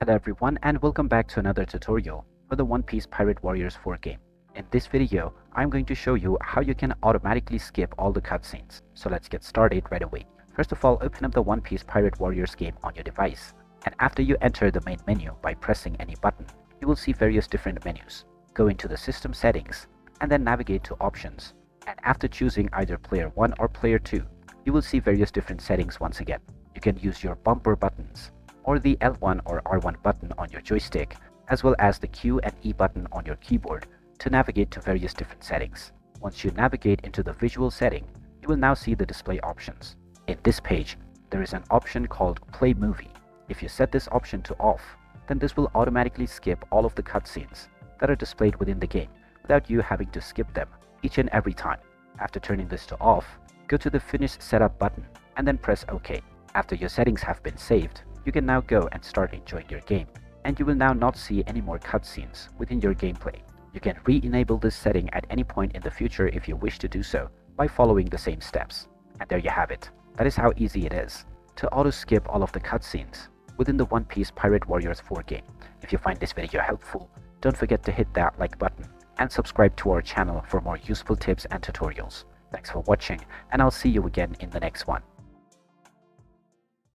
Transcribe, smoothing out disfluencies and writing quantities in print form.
Hello everyone and welcome back to another tutorial for the One Piece Pirate Warriors 4 game. In this video, I'm going to show you how you can automatically skip all the cutscenes. So let's get started right away. First of all, open up the One Piece Pirate Warriors game on your device. And after you enter the main menu by pressing any button, you will see various different menus. Go into the system settings and then navigate to options. And after choosing either player 1 or player 2, you will see various different settings once again. You can use your bumper buttons, or the L1 or R1 button on your joystick, as well as the Q and E button on your keyboard to navigate to various different settings. Once you navigate into the visual setting, you will now see the display options. In this page, there is an option called Play Movie. If you set this option to off, then this will automatically skip all of the cutscenes that are displayed within the game without you having to skip them each and every time. After turning this to off, go to the Finish Setup button and then press OK. After your settings have been saved, you can now go and start enjoying your game, and you will now not see any more cutscenes within your gameplay. You can re-enable this setting at any point in the future if you wish to do so by following the same steps. And there you have it. That is how easy it is to auto-skip all of the cutscenes within the One Piece Pirate Warriors 4 game. If you find this video helpful, don't forget to hit that like button and subscribe to our channel for more useful tips and tutorials. Thanks for watching, and I'll see you again in the next one.